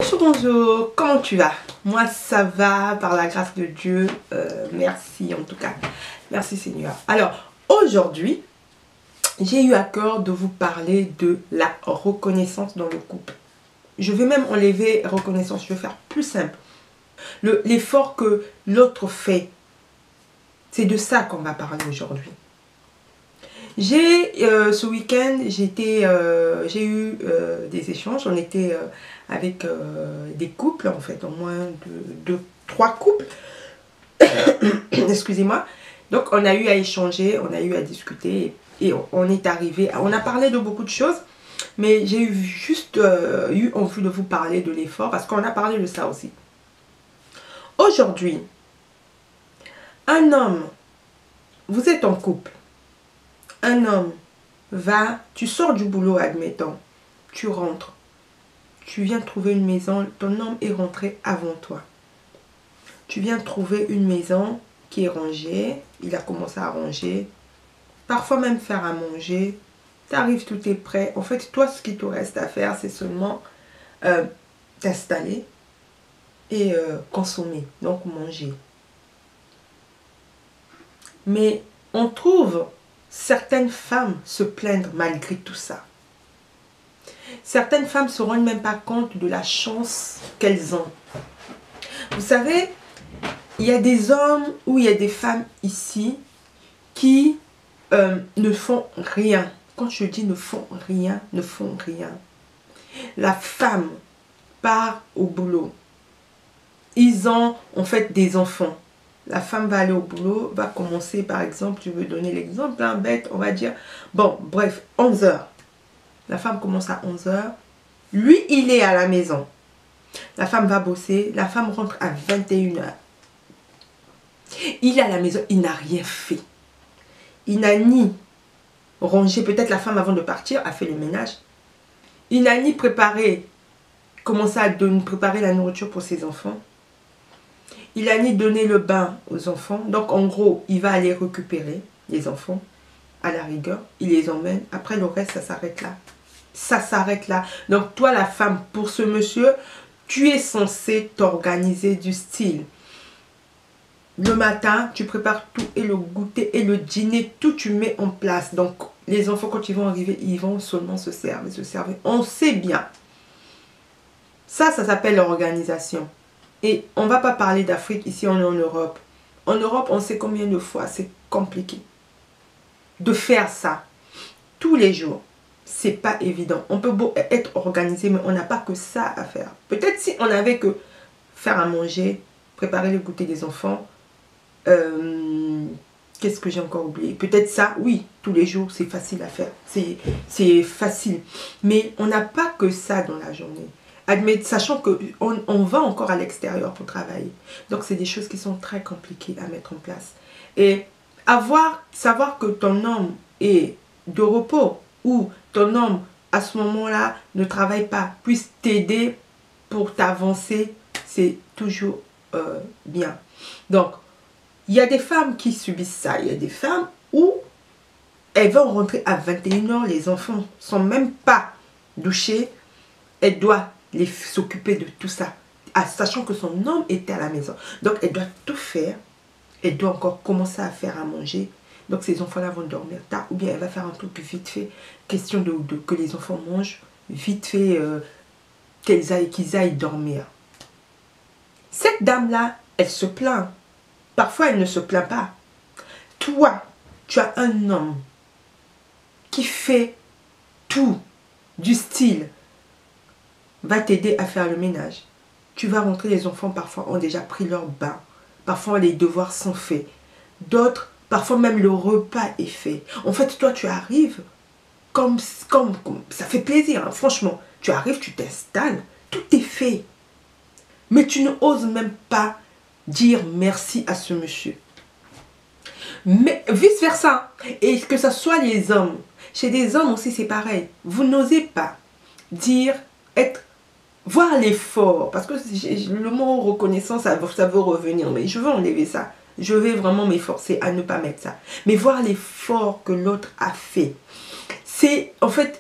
Bonjour, bonjour, comment tu vas? Moi ça va par la grâce de Dieu, merci en tout cas, merci Seigneur. Alors aujourd'hui, j'ai eu à cœur de vous parler de la reconnaissance dans le couple. Je vais même enlever reconnaissance, je vais faire plus simple. L'effort que l'autre fait, c'est de ça qu'on va parler aujourd'hui. Ce week-end, j'ai eu des échanges, on était avec des couples en fait, au moins trois couples, excusez-moi. Donc on a eu à échanger, on a eu à discuter et on est arrivé, on a parlé de beaucoup de choses, mais j'ai juste eu envie de vous parler de l'effort parce qu'on a parlé de ça aussi. Aujourd'hui, un homme, vous êtes en couple, un homme tu sors du boulot, admettons, tu rentres, tu viens trouver une maison, ton homme est rentré avant toi. Tu viens trouver une maison qui est rangée, il a commencé à ranger, parfois même faire à manger, tu arrives, tout est prêt. En fait, toi, ce qui te reste à faire, c'est seulement t'installer et consommer, donc manger. Mais on trouve certaines femmes se plaindre malgré tout ça. Certaines femmes ne se rendent même pas compte de la chance qu'elles ont. Vous savez, il y a des hommes ou il y a des femmes ici qui ne font rien. Quand je dis ne font rien, ne font rien. La femme part au boulot. Ils ont en fait des enfants. La femme va aller au boulot, va commencer par exemple, je veux donner l'exemple, hein, bête, on va dire, bon, bref, 11 h. La femme commence à 11 h. Lui, il est à la maison. La femme va bosser, la femme rentre à 21 h. Il est à la maison, il n'a rien fait. Il n'a ni rangé, peut-être la femme avant de partir a fait le ménage. Il n'a ni préparé, commencé à préparer la nourriture pour ses enfants. Il n'a ni donné le bain aux enfants. Donc en gros, il va aller récupérer les enfants à la rigueur. Il les emmène. Après le reste, ça s'arrête là. Ça s'arrête là. Donc toi, la femme, pour ce monsieur, tu es censé t'organiser du style. Le matin, tu prépares tout et le goûter et le dîner, tout tu mets en place. Donc les enfants, quand ils vont arriver, ils vont seulement se servir. On sait bien. Ça s'appelle l'organisation. Et on ne va pas parler d'Afrique, ici on est en Europe. En Europe, on sait combien de fois c'est compliqué de faire ça tous les jours. C'est pas évident. On peut beau être organisé, mais on n'a pas que ça à faire. Peut-être si on avait que faire à manger, préparer le goûter des enfants. Qu'est-ce que j'ai encore oublié? Peut-être ça, oui, tous les jours, c'est facile à faire. C'est facile. Mais on n'a pas que ça dans la journée. Sachant qu'on va encore à l'extérieur pour travailler. Donc, c'est des choses qui sont très compliquées à mettre en place. Et savoir que ton homme est de repos ou ton homme, à ce moment-là, ne travaille pas, puisse t'aider pour t'avancer, c'est toujours bien. Donc, il y a des femmes qui subissent ça. Il y a des femmes où elles vont rentrer à 21 h, les enfants ne sont même pas douchés. Elle doit s'occuper de tout ça, sachant que son homme était à la maison. Donc, elle doit tout faire. Elle doit encore commencer à faire à manger. Donc, ces enfants-là vont dormir tard. Ou bien, elle va faire un truc vite fait. Question que les enfants mangent vite fait, qu'ils aillent dormir. Cette dame-là, elle se plaint. Parfois, elle ne se plaint pas. Toi, tu as un homme qui fait tout du style va t'aider à faire le ménage. Tu vas rentrer, les enfants parfois ont déjà pris leur bain. Parfois les devoirs sont faits. D'autres, parfois même le repas est fait. En fait, toi tu arrives comme ça fait plaisir, hein, franchement. Tu arrives, tu t'installes, tout est fait. Mais tu n'oses même pas dire merci à ce monsieur. Mais vice versa. Et que ce soit les hommes. Chez des hommes aussi c'est pareil. Vous n'osez pas dire, voir l'effort, parce que le mot reconnaissance, ça veut revenir, mais je veux enlever ça. Je vais vraiment m'efforcer à ne pas mettre ça. Mais voir l'effort que l'autre a fait. C'est en fait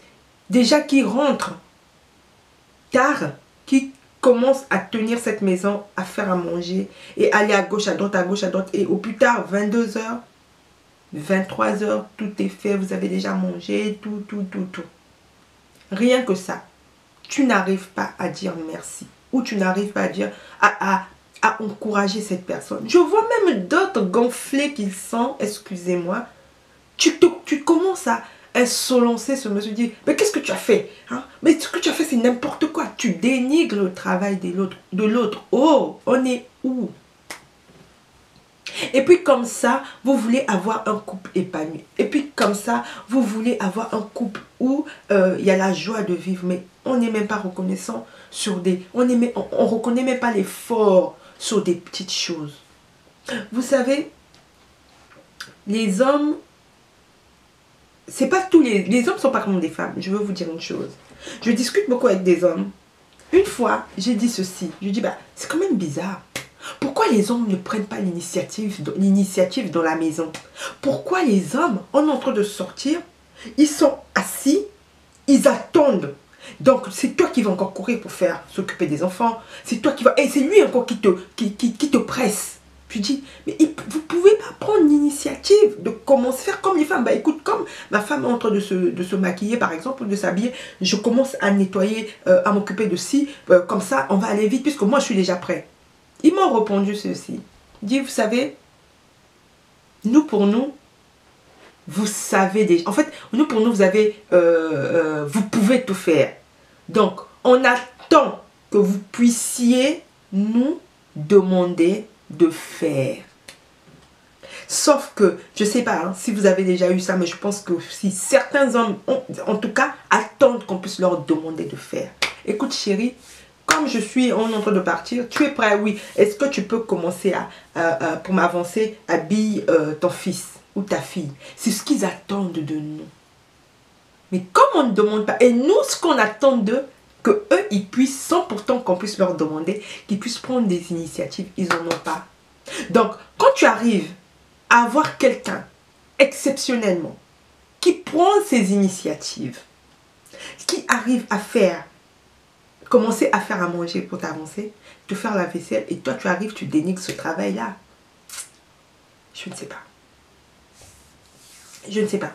déjà qui rentre tard, qui commence à tenir cette maison, à faire à manger et aller à gauche, à droite, et au plus tard, 22 h, 23 h, tout est fait, vous avez déjà mangé, tout. Rien que ça, tu n'arrives pas à dire merci ou tu n'arrives pas à dire, à encourager cette personne. Je vois même d'autres gonflés qu'ils sont, excusez-moi, tu commences à insolencer ce monsieur, dit mais qu'est-ce que tu as fait, hein? Mais ce que tu as fait c'est n'importe quoi, tu dénigres le travail de l'autre. Oh, on est où? Et puis comme ça, vous voulez avoir un couple épanoui. Et puis comme ça, vous voulez avoir un couple où il y a la joie de vivre. Mais on n'est même pas reconnaissant sur des... On reconnaît même pas l'effort sur des petites choses. Vous savez, les hommes... C'est pas tous les hommes sont pas comme des femmes. Je veux vous dire une chose. Je discute beaucoup avec des hommes. Une fois, j'ai dit ceci. Je dis, bah, c'est quand même bizarre. Pourquoi les hommes ne prennent pas l'initiative dans la maison? Pourquoi les hommes, en train de sortir, ils sont assis, ils attendent. Donc, c'est toi qui vas encore courir pour s'occuper des enfants. C'est toi qui vas... Et c'est lui encore qui te presse. Je dis, mais vous ne pouvez pas prendre l'initiative de commencer à faire comme les femmes. Bah écoute, comme ma femme est en train de se maquiller par exemple, ou de s'habiller, je commence à nettoyer, à m'occuper de ci. Comme ça, on va aller vite puisque moi je suis déjà prêt. Ils m'ont répondu ceci. Ils disent, vous savez, pour nous, vous savez déjà. En fait, pour nous, vous pouvez tout faire. Donc, on attend que vous puissiez nous demander de faire. Sauf que, je ne sais pas si vous avez déjà eu ça, mais je pense que si certains hommes, en tout cas, attendent qu'on puisse leur demander de faire. Écoute chérie, comme je suis en train de partir, tu es prêt? Oui. Est-ce que tu peux commencer pour m'avancer, habille ton fils ou ta fille? C'est ce qu'ils attendent de nous. Mais comme on ne demande pas, et nous, ce qu'on attend d'eux, que eux, ils puissent, sans pourtant qu'on puisse leur demander, qu'ils puissent prendre des initiatives, ils n'en ont pas. Donc, quand tu arrives à avoir quelqu'un, exceptionnellement, qui prend ses initiatives, qui arrive à commencer à faire à manger pour t'avancer, te faire la vaisselle, et toi tu arrives, tu dénigres ce travail-là. Je ne sais pas. Je ne sais pas.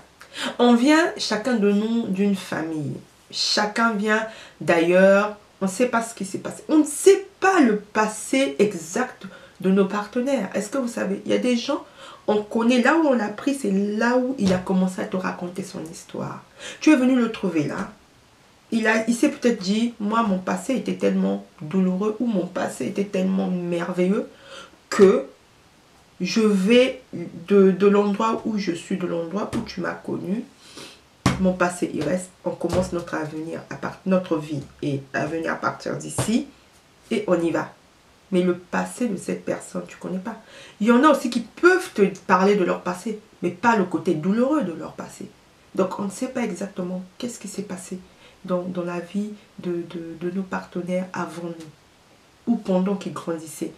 On vient, chacun de nous, d'une famille. Chacun vient d'ailleurs. On ne sait pas ce qui s'est passé. On ne sait pas le passé exact de nos partenaires. Est-ce que vous savez, il y a des gens, on connaît là où on l'a pris, c'est là où il a commencé à te raconter son histoire. Tu es venu le trouver là. Il s'est peut-être dit, moi mon passé était tellement douloureux ou mon passé était tellement merveilleux que je vais de l'endroit où je suis, de l'endroit où tu m'as connu, mon passé il reste, on commence notre avenir, notre vie et avenir à partir d'ici et on y va. Mais le passé de cette personne, tu ne connais pas. Il y en a aussi qui peuvent te parler de leur passé, mais pas le côté douloureux de leur passé. Donc on ne sait pas exactement qu'est-ce qui s'est passé dans la vie de nos partenaires avant nous ou pendant qu'ils grandissaient.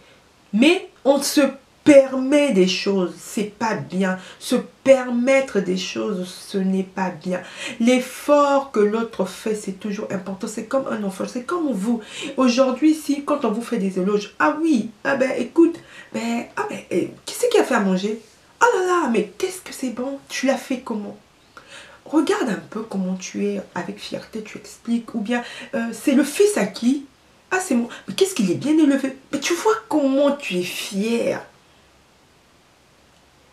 Mais on se permet des choses, c'est pas bien. Se permettre des choses, ce n'est pas bien. L'effort que l'autre fait, c'est toujours important. C'est comme un enfant, c'est comme vous. Aujourd'hui, si quand on vous fait des éloges, ah oui, ah ben écoute, qui c'est qui a fait à manger? Oh là là, mais qu'est-ce que c'est bon? Tu l'as fait comment? Regarde un peu comment tu es avec fierté, tu expliques. Ou bien, c'est le fils à qui? Ah, c'est moi. Mais qu'est-ce qu'il est bien élevé? Mais tu vois comment tu es fier.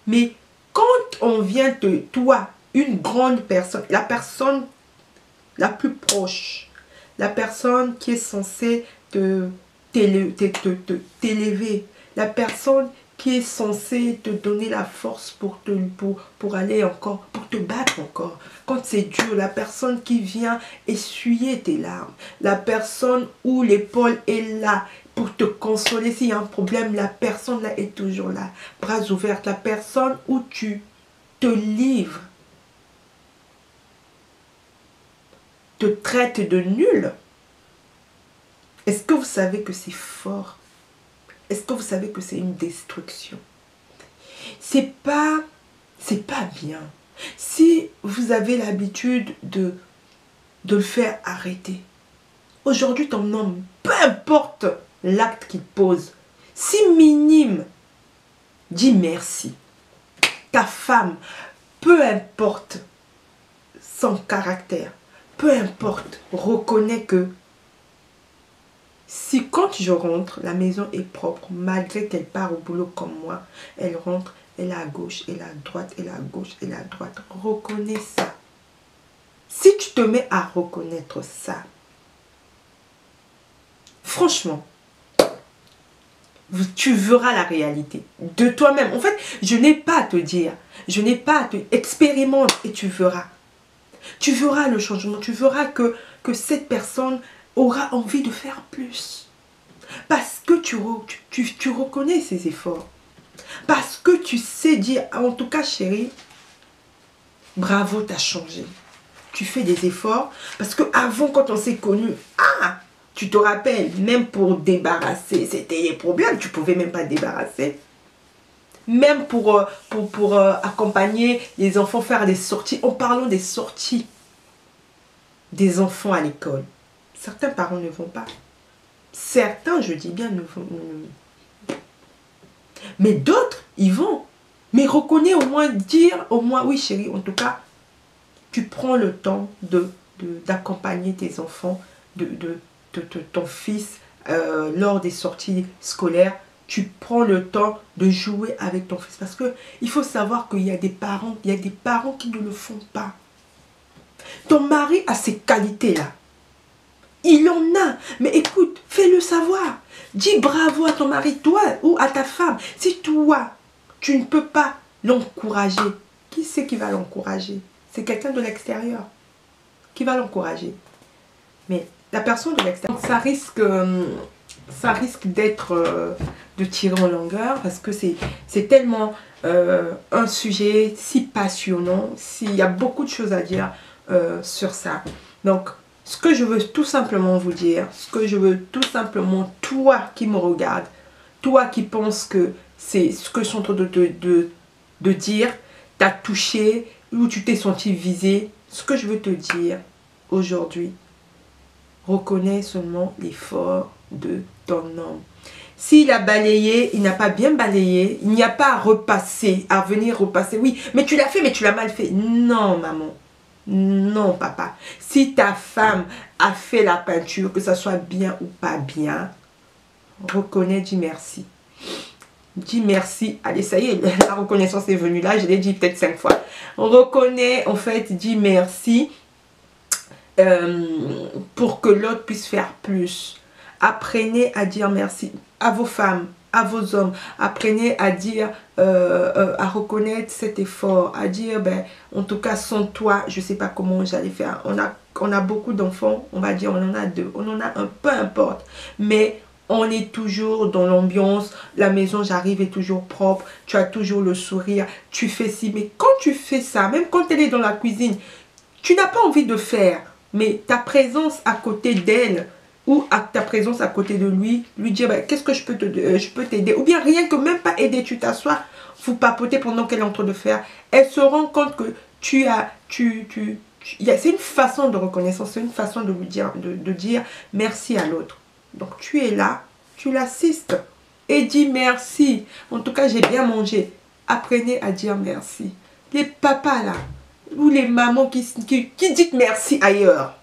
Mais quand on vient de toi, une grande personne, la personne la plus proche, la personne qui est censée t'élever, la personne qui est censée te donner la force pour aller encore, pour te battre encore. Quand c'est dur, la personne qui vient essuyer tes larmes, la personne où l'épaule est là pour te consoler. S'il y a un problème, la personne là est toujours là, bras ouverts. La personne où tu te livres, te traite de nul. Est-ce que vous savez que c'est fort? Est-ce que vous savez que c'est une destruction? C'est pas bien. Si vous avez l'habitude de le faire arrêter. Aujourd'hui, ton homme peu importe l'acte qu'il pose, si minime, dis merci. Ta femme, peu importe son caractère, peu importe, reconnais que si quand je rentre, la maison est propre, malgré qu'elle part au boulot comme moi, elle rentre, elle est à gauche, elle est à droite, elle est à gauche, elle est à droite. Reconnais ça. Si tu te mets à reconnaître ça, franchement, tu verras la réalité de toi-même. En fait, je n'ai pas à te dire, je n'ai pas à te expérimenter et tu verras. Tu verras le changement, tu verras que cette personne aura envie de faire plus. Parce que tu reconnais ses efforts. Parce que tu sais dire, en tout cas chérie, bravo, tu as changé. Tu fais des efforts. Parce que avant, quand on s'est connus, tu te rappelles, même pour débarrasser, c'était des problèmes, tu ne pouvais même pas te débarrasser. Même pour accompagner les enfants, faire des sorties. En parlant des sorties des enfants à l'école, certains parents ne vont pas. Certains, je dis bien, ne vont. Mais d'autres, ils vont. Mais reconnais au moins, dire au moins, oui chérie, en tout cas, tu prends le temps d'accompagner tes enfants, ton fils lors des sorties scolaires. Tu prends le temps de jouer avec ton fils. Parce qu'il faut savoir qu'il y a des parents qui ne le font pas. Ton mari a ces qualités-là. Il en a. Mais écoute, fais-le savoir. Dis bravo à ton mari, toi, ou à ta femme. Si toi, tu ne peux pas l'encourager, qui c'est qui va l'encourager? C'est quelqu'un de l'extérieur qui va l'encourager. Mais la personne de l'extérieur, ça risque d'être de tirer en longueur parce que c'est tellement un sujet si passionnant. Il y a beaucoup de choses à dire sur ça. Donc, ce que je veux tout simplement vous dire, ce que je veux tout simplement, toi qui me regarde, toi qui penses que c'est ce que je suis en train de dire, t'as touché ou tu t'es senti visé, ce que je veux te dire aujourd'hui, reconnais seulement l'effort de ton homme. S'il a balayé, il n'a pas bien balayé, il n'y a pas à repasser, à venir repasser. Oui, mais tu l'as fait, mais tu l'as mal fait. Non, maman. Non, papa. Si ta femme a fait la peinture, que ça soit bien ou pas bien, reconnais, dis merci. Dis merci. Allez, ça y est, la reconnaissance est venue là. Je l'ai dit peut-être 5 fois. Reconnais, en fait, dis merci pour que l'autre puisse faire plus. Apprenez à dire merci à vos femmes, à vos hommes. Apprenez à dire, à reconnaître cet effort, à dire, ben, en tout cas, sans toi, je ne sais pas comment j'allais faire. On a beaucoup d'enfants, on va dire, on en a 2, on en a un, peu importe. Mais on est toujours dans l'ambiance, la maison, j'arrive, est toujours propre, tu as toujours le sourire, tu fais ci. Mais quand tu fais ça, même quand elle est dans la cuisine, tu n'as pas envie de faire, mais ta présence à côté d'elle, ou à ta présence à côté de lui dire ben, qu'est-ce que je peux t'aider, ou bien rien que même pas aider, tu t'assois, vous papotez pendant qu'elle est en train de faire, elle se rend compte que c'est une façon de reconnaissance, c'est une façon de lui dire, de dire merci à l'autre. Donc tu es là, tu l'assistes et dis merci. En tout cas, j'ai bien mangé. Apprenez à dire merci. Les papas là, ou les mamans qui disent merci ailleurs.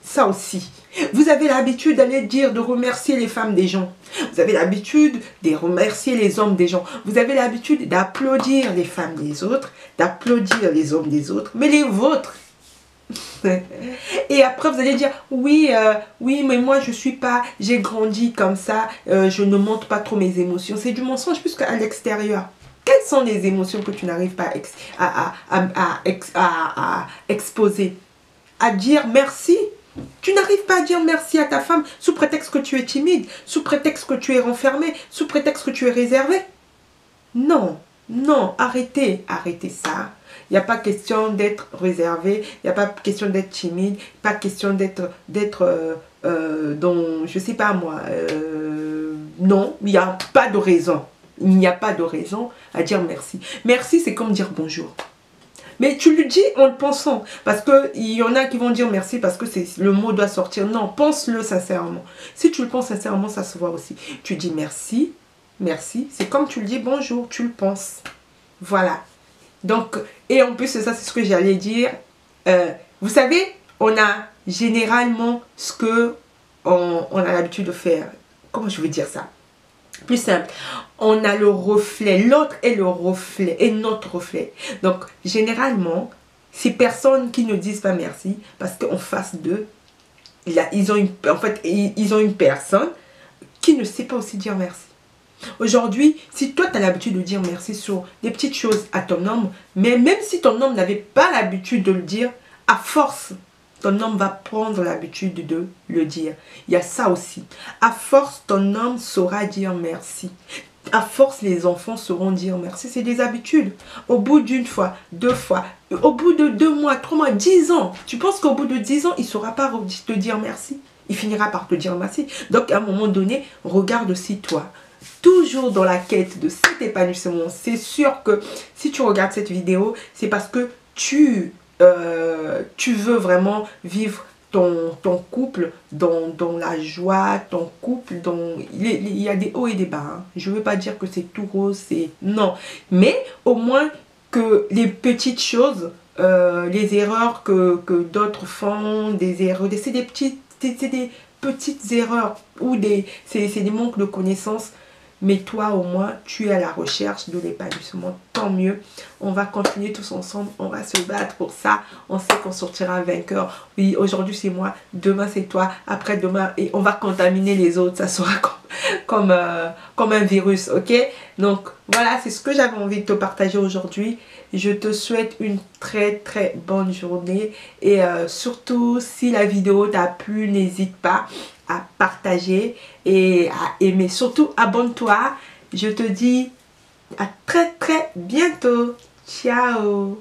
Ça aussi. Vous avez l'habitude d'aller dire, de remercier les femmes des gens. Vous avez l'habitude de remercier les hommes des gens. Vous avez l'habitude d'applaudir les femmes des autres, d'applaudir les hommes des autres, mais les vôtres. Et après vous allez dire, oui, oui, mais moi je suis pas, j'ai grandi comme ça, je ne montre pas trop mes émotions. C'est du mensonge puisqu'à l'extérieur. Quelles sont les émotions que tu n'arrives pas à exposer? À dire merci. Tu n'arrives pas à dire merci à ta femme sous prétexte que tu es timide, sous prétexte que tu es renfermé, sous prétexte que tu es réservé. Non, non, arrêtez, arrêtez ça. Il n'y a pas question d'être réservé, il n'y a pas question d'être timide, pas question d'être dans, je sais pas moi, non, il n'y a pas de raison. Il n'y a pas de raison à dire merci. Merci, c'est comme dire bonjour. Mais tu le dis en le pensant. Parce qu'il y en a qui vont dire merci parce que le mot doit sortir. Non, pense-le sincèrement. Si tu le penses sincèrement, ça se voit aussi. Tu dis merci, merci. C'est comme tu le dis bonjour, tu le penses. Voilà. Donc, et en plus, ça, c'est ce que j'allais dire. Vous savez, on a généralement ce que on a l'habitude de faire. Comment je veux dire ça? Plus simple, on a le reflet, l'autre est le reflet, est notre reflet. Donc, généralement, ces personnes qui ne disent pas merci, parce qu'en face d'eux, ils ont une personne qui ne sait pas aussi dire merci. Aujourd'hui, si toi, tu as l'habitude de dire merci sur des petites choses à ton homme, mais même si ton homme n'avait pas l'habitude de le dire, à force, ton homme va prendre l'habitude de le dire. Il y a ça aussi. À force, ton homme saura dire merci. À force, les enfants sauront dire merci. C'est des habitudes. Au bout d'une fois, 2 fois, au bout de 2 mois, 3 mois, 10 ans, tu penses qu'au bout de 10 ans, il ne saura pas te dire merci? Il finira par te dire merci. Donc, à un moment donné, regarde aussi toi. Toujours dans la quête de cet épanouissement. C'est sûr que si tu regardes cette vidéo, c'est parce que tu veux vraiment vivre ton couple dans la joie, ton couple, il y a des hauts et des bas. Hein. Je ne veux pas dire que c'est tout rose, non. Mais au moins que les petites choses, les erreurs que d'autres font, des erreurs, c'est des petites erreurs ou c'est des manques de connaissances. Mais toi, au moins, tu es à la recherche de l'épanouissement. Tant mieux. On va continuer tous ensemble. On va se battre pour ça. On sait qu'on sortira vainqueur. Oui, aujourd'hui, c'est moi. Demain, c'est toi. Après-demain, et on va contaminer les autres. Ça sera comme un virus, ok? Donc, voilà, c'est ce que j'avais envie de te partager aujourd'hui. Je te souhaite une très, très bonne journée. Et surtout, si la vidéo t'a plu, n'hésite pas à partager et à aimer. Surtout, abonne-toi. Je te dis à très très bientôt. Ciao.